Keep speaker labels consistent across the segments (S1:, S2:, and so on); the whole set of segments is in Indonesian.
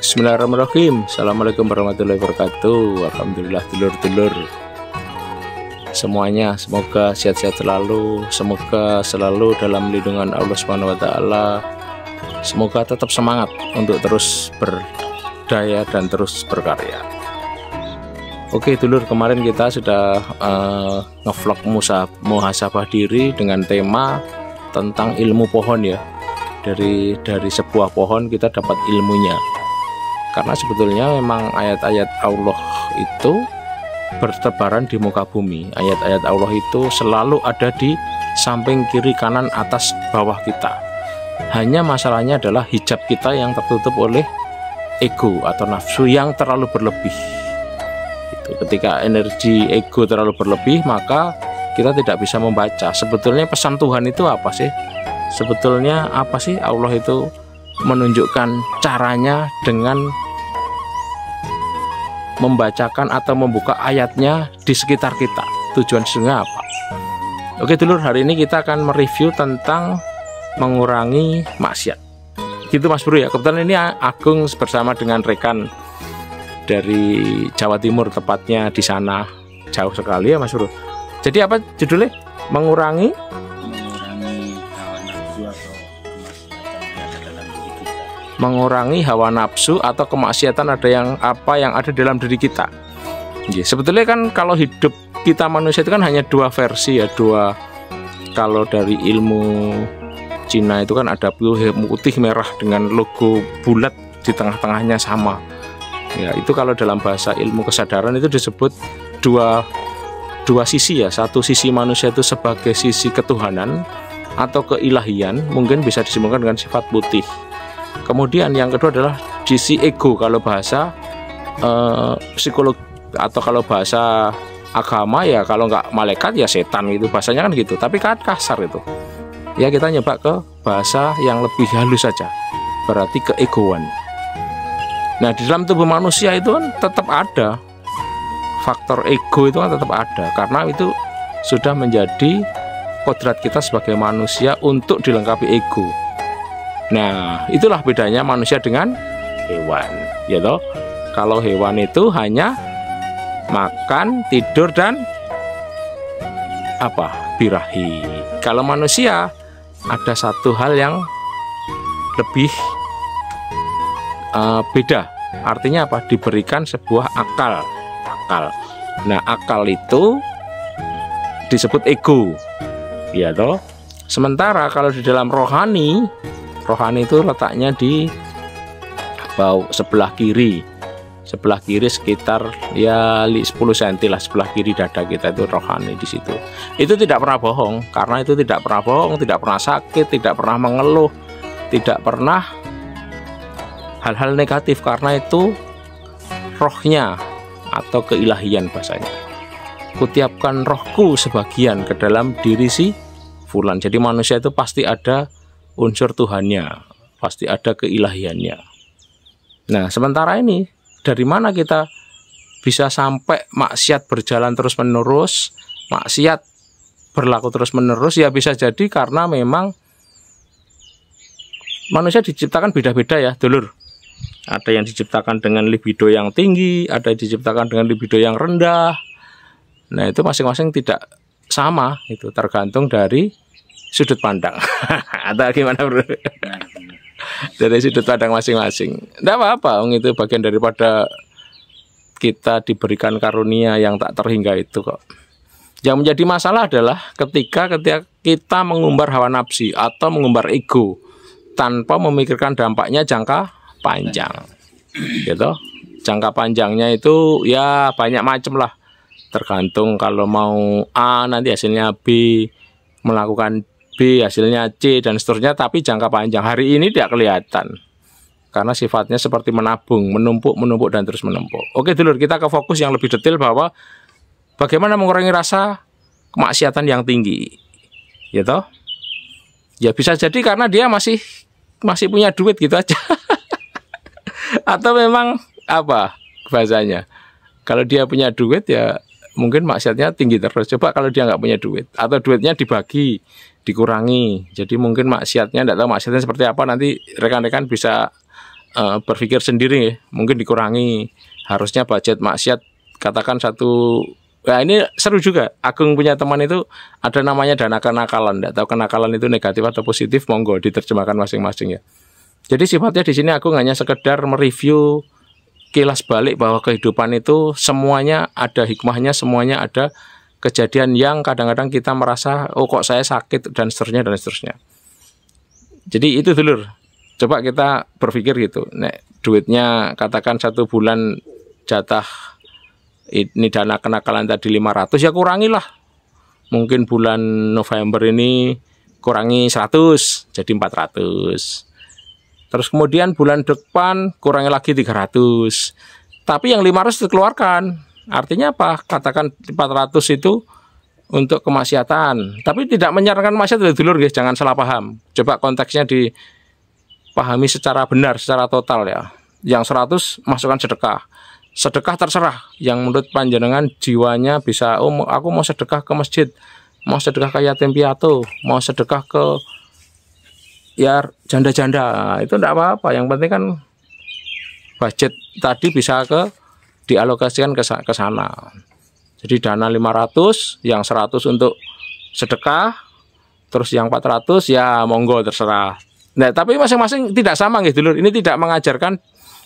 S1: Bismillahirrahmanirrahim. Assalamualaikum warahmatullahi wabarakatuh. Alhamdulillah dulur-dulur semuanya, semoga sehat-sehat selalu, semoga selalu dalam lindungan Allah Subhanahu wa taala. Semoga tetap semangat untuk terus berdaya dan terus berkarya. Oke dulur, kemarin kita sudah ngevlog muhasabah diri dengan tema tentang ilmu pohon ya. Dari sebuah pohon kita dapat ilmunya. Karena sebetulnya memang ayat-ayat Allah itu bertebaran di muka bumi. Ayat-ayat Allah itu selalu ada di samping, kiri, kanan, atas, bawah kita. Hanya masalahnya adalah hijab kita yang tertutup oleh ego atau nafsu yang terlalu berlebih. Ketika energi ego terlalu berlebih, maka kita tidak bisa membaca sebetulnya pesan Tuhan itu apa sih. Sebetulnya apa sih Allah itu menunjukkan caranya dengan membacakan atau membuka ayatnya di sekitar kita. Tujuan sesungguhnya apa? Oke dulur, hari ini kita akan mereview tentang mengurangi maksiat. Gitu Mas Bro ya. Kebetulan ini Agung bersama dengan rekan dari Jawa Timur, tepatnya di sana jauh sekali ya Mas Bro. Jadi apa judulnya? Mengurangi hawa nafsu atau kemaksiatan yang ada dalam diri kita. Sebetulnya kan kalau hidup kita manusia itu kan hanya dua versi ya, kalau dari ilmu Cina itu kan ada putih merah dengan logo bulat di tengah-tengahnya sama. Ya, itu kalau dalam bahasa ilmu kesadaran itu disebut dua sisi ya. Satu sisi manusia itu sebagai sisi ketuhanan atau keilahian, mungkin bisa disimpulkan dengan sifat putih. Kemudian yang kedua adalah sisi ego kalau bahasa psikolog, atau kalau bahasa agama ya kalau nggak malaikat ya setan gitu, bahasanya kan gitu, tapi kan kasar itu ya. Kita nyoba ke bahasa yang lebih halus saja, berarti keegoan. Nah di dalam tubuh manusia itu kan tetap ada faktor ego, itu kan tetap ada, karena itu sudah menjadi kodrat kita sebagai manusia untuk dilengkapi ego. Nah itulah bedanya manusia dengan hewan ya toh. Kalau hewan itu hanya makan, tidur, dan birahi. Kalau manusia ada satu hal yang lebih beda. Artinya apa? Diberikan sebuah akal. Nah akal itu disebut ego ya toh. Sementara kalau di dalam rohani itu letaknya di sebelah kiri sekitar ya 10 cm lah, sebelah kiri dada kita itu rohani di situ. Itu tidak pernah bohong, karena itu tidak pernah bohong, tidak pernah sakit, tidak pernah mengeluh, tidak pernah hal-hal negatif, karena itu rohnya atau keilahian bahasanya. Kutiapkan rohku sebagian ke dalam diri si fulan. Jadi manusia itu pasti ada unsur Tuhannya, pasti ada keilahiannya. Nah sementara ini dari mana kita bisa sampai maksiat berjalan terus menerus, maksiat berlaku terus menerus? Ya bisa jadi karena memang manusia diciptakan beda-beda ya dulur. Ada yang diciptakan dengan libido yang tinggi, ada yang diciptakan dengan libido yang rendah. Nah itu masing-masing tidak sama, itu tergantung dari sudut pandang. Atau gimana bro? Dari sudut pandang masing-masing. Tidak apa-apa, itu bagian daripada kita diberikan karunia yang tak terhingga itu kok. Yang menjadi masalah adalah ketika kita mengumbar hawa nafsu atau mengumbar ego tanpa memikirkan dampaknya jangka panjang. Gitu. Jangka panjangnya itu ya banyak macam lah. Tergantung kalau mau A nanti hasilnya B, melakukan B hasilnya C dan seterusnya, tapi jangka panjang hari ini tidak kelihatan karena sifatnya seperti menabung, menumpuk dan terus menumpuk. Oke dulur, kita ke fokus yang lebih detail bahwa bagaimana mengurangi rasa kemaksiatan yang tinggi ya toh. Ya bisa jadi karena dia masih punya duit gitu aja. Atau memang apa bahasanya, kalau dia punya duit ya mungkin maksiatnya tinggi terus. Coba kalau dia nggak punya duit, atau duitnya dibagi, dikurangi, jadi mungkin maksiatnya, tidak tahu maksiatnya seperti apa, nanti rekan-rekan bisa berpikir sendiri ya, mungkin dikurangi. Harusnya budget maksiat katakan satu. Nah ini seru juga. Agung punya teman itu ada namanya dana kenakalan. Nggak tahu kenakalan itu negatif atau positif, monggo diterjemahkan masing-masing ya. Jadi sifatnya di sini Agung hanya sekedar mereview kilas balik bahwa kehidupan itu semuanya ada hikmahnya, semuanya ada kejadian yang kadang-kadang kita merasa oh kok saya sakit dan seterusnya dan seterusnya. Jadi itu dulur. Coba kita berpikir gitu. Nek duitnya katakan 1 bulan jatah ini dana kenakalan tadi 500 ya kurangilah. Mungkin bulan November ini kurangi 100 jadi 400. Terus kemudian bulan depan kurangi lagi 300. Tapi yang 500 dikeluarkan. Artinya apa? Katakan 400 itu untuk kemaksiatan. Tapi tidak menyarankan maksiat dulur guys, jangan salah paham. Coba konteksnya dipahami secara benar, secara total ya. Yang 100 masukkan sedekah. Sedekah terserah. Yang menurut panjenengan jiwanya bisa, oh aku mau sedekah ke masjid, mau sedekah ke yatim piatu, mau sedekah ke ya janda-janda, itu enggak apa-apa. Yang penting kan budget tadi bisa dialokasikan ke sana. Jadi dana 500, yang 100 untuk sedekah, terus yang 400 ya monggo terserah. Nah, tapi masing-masing tidak sama gitu lho. Ini tidak mengajarkan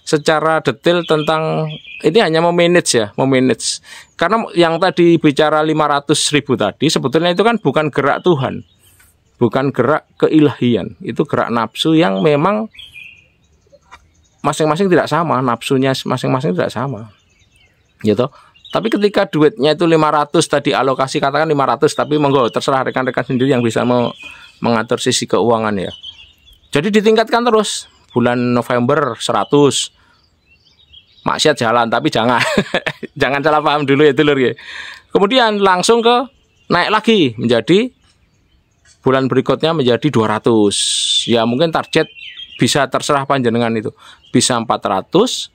S1: secara detail tentang ini, hanya memanage ya, memanage. Karena yang tadi bicara 500.000 tadi sebetulnya itu kan bukan gerak Tuhan. Bukan gerak keilahian, itu gerak nafsu yang memang masing-masing tidak sama, nafsunya masing-masing tidak sama. Gitu. Tapi ketika duitnya itu 500 tadi alokasi katakan 500, tapi monggo terserah rekan-rekan sendiri yang bisa mengatur sisi keuangan ya. Jadi ditingkatkan terus. Bulan November 100. Maksiat jalan, tapi jangan jangan salah paham dulu ya dulur ya. Kemudian langsung ke naik lagi menjadi bulan berikutnya menjadi 200. Ya mungkin target bisa terserah panjenengan itu. Bisa 400,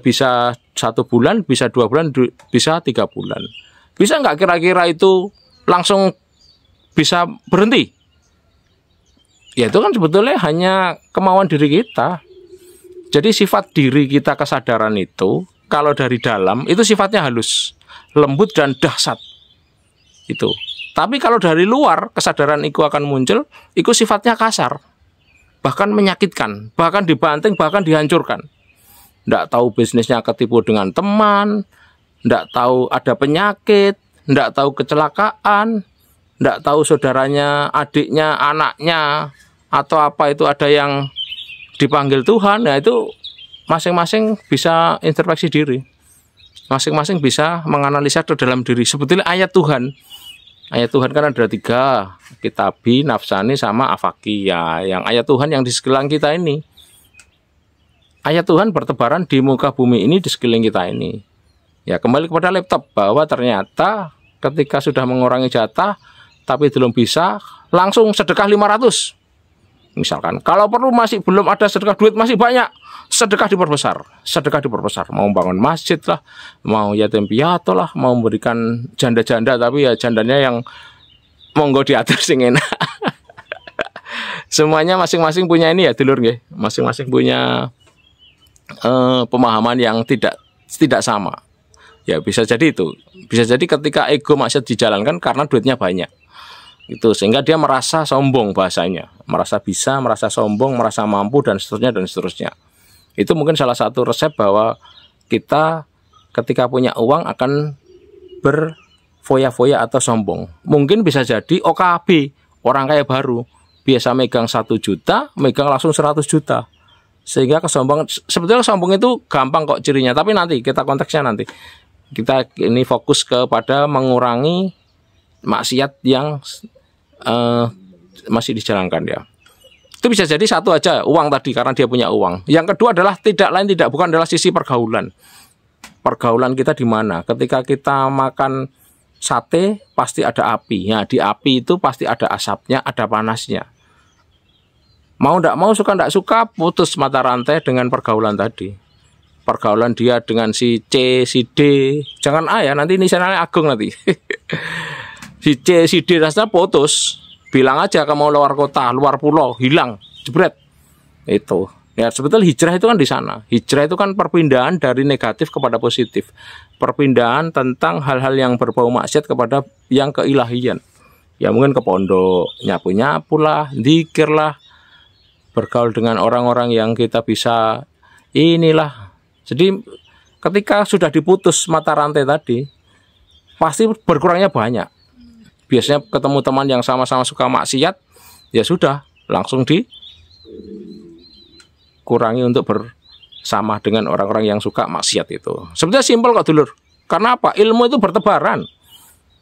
S1: bisa 1 bulan, bisa 2 bulan, bisa 3 bulan. Bisa nggak kira-kira itu langsung bisa berhenti? Ya itu kan sebetulnya hanya kemauan diri kita. Jadi sifat diri kita, kesadaran itu kalau dari dalam itu sifatnya halus, lembut dan dahsyat. Itu. Tapi kalau dari luar kesadaran itu akan muncul, itu sifatnya kasar. Bahkan menyakitkan, bahkan dibanting, bahkan dihancurkan. Nggak tahu bisnisnya ketipu dengan teman, nggak tahu ada penyakit, nggak tahu kecelakaan, nggak tahu saudaranya, adiknya, anaknya, atau apa itu ada yang dipanggil Tuhan. Nah itu masing-masing bisa introspeksi diri, masing-masing bisa menganalisa ke dalam diri. Sebetulnya ayat Tuhan kan ada 3, kitabi, nafsani, sama afaki ya. Yang ayat Tuhan yang di sekeliling kita ini, ayat Tuhan bertebaran di muka bumi ini, di sekeliling kita ini. Ya kembali kepada laptop, bahwa ternyata ketika sudah mengurangi jatah tapi belum bisa, langsung sedekah 500. Misalkan, kalau perlu masih belum ada sedekah, duit masih banyak, sedekah diperbesar, mau bangun masjid lah, mau yatim piatu lah, mau memberikan janda-janda, tapi ya jandanya yang monggo diatur sing enak. Semuanya masing-masing punya ini ya dulur nggih, masing-masing punya pemahaman yang tidak sama. Ya bisa jadi itu, bisa jadi ketika ego maksiat dijalankan karena duitnya banyak. Itu sehingga dia merasa sombong, bahasanya merasa bisa, merasa sombong, merasa mampu dan seterusnya. Itu mungkin salah satu resep bahwa kita ketika punya uang akan berfoya-foya atau sombong. Mungkin bisa jadi OKB, orang kaya baru, biasa megang 1 juta, megang langsung 100 juta. Sehingga kesombongan, sebetulnya sombong itu gampang kok cirinya, tapi nanti kita konteksnya nanti. Kita ini fokus kepada mengurangi maksiat yang masih dijalankan ya. Itu bisa jadi satu aja, uang tadi karena dia punya uang. Yang kedua adalah bukan adalah sisi pergaulan. Pergaulan kita di mana? Ketika kita makan sate pasti ada api. Ya, di api itu pasti ada asapnya, ada panasnya. Mau ndak mau, suka ndak suka, putus mata rantai dengan pergaulan tadi. Pergaulan dia dengan si C, si D, jangan A ya, nanti ini channelnya Agung nanti. Si C, si D rasanya putus. Bilang aja kamu luar kota, luar pulau, hilang, jebret. Itu. Ya sebetulnya hijrah itu kan di sana. Hijrah itu kan perpindahan dari negatif kepada positif. Perpindahan tentang hal-hal yang berbau maksiat kepada yang keilahian. Ya mungkin ke pondok, nyapu-nyapu lah, zikir lah, bergaul dengan orang-orang yang kita bisa inilah. Jadi ketika sudah diputus mata rantai tadi, pasti berkurangnya banyak. Biasanya ketemu teman yang sama-sama suka maksiat, ya sudah langsung dikurangi untuk bersama dengan orang-orang yang suka maksiat itu. Sebetulnya simpel kok dulur. Karena apa? Ilmu itu bertebaran.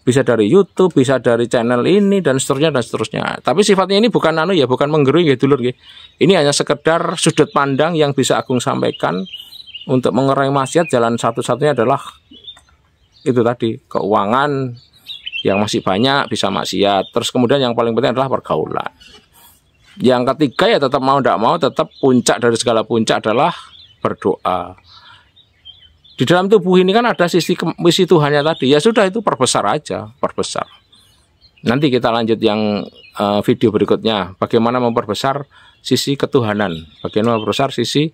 S1: Bisa dari YouTube, bisa dari channel ini dan seterusnya dan seterusnya. Tapi sifatnya ini bukan bukan menggerui ya dulur ya. Ini hanya sekedar sudut pandang yang bisa Agung sampaikan untuk mengurangi maksiat. Jalan satu-satunya adalah itu tadi, keuangan yang masih banyak bisa maksiat. Terus kemudian yang paling penting adalah pergaulan. Yang ketiga ya tetap mau tidak mau, tetap puncak dari segala puncak adalah berdoa. Di dalam tubuh ini kan ada sisi Tuhannya tadi. Ya sudah, itu perbesar aja, perbesar. Nanti kita lanjut yang video berikutnya, bagaimana memperbesar sisi ketuhanan, bagaimana memperbesar sisi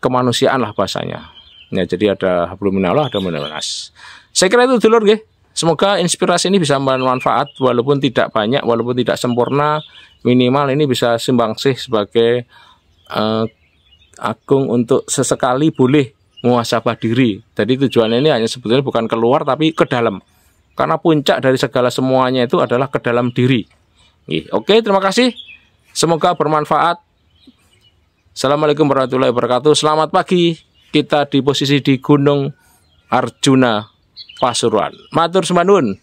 S1: kemanusiaan lah bahasanya. Ya, jadi ada hablum minallah, ada minanas. Saya kira itu dulur nggih. Semoga inspirasi ini bisa bermanfaat, walaupun tidak banyak, walaupun tidak sempurna, minimal ini bisa sumbangsih sebagai Agung untuk sesekali boleh muhasabah diri. Jadi tujuannya ini hanya sebetulnya bukan keluar tapi ke dalam. Karena puncak dari segala semuanya itu adalah ke dalam diri. Oke, terima kasih. Semoga bermanfaat. Assalamualaikum warahmatullahi wabarakatuh. Selamat pagi. Kita di posisi di Gunung Arjuna, Pasuruan. Matur sembah nuwun.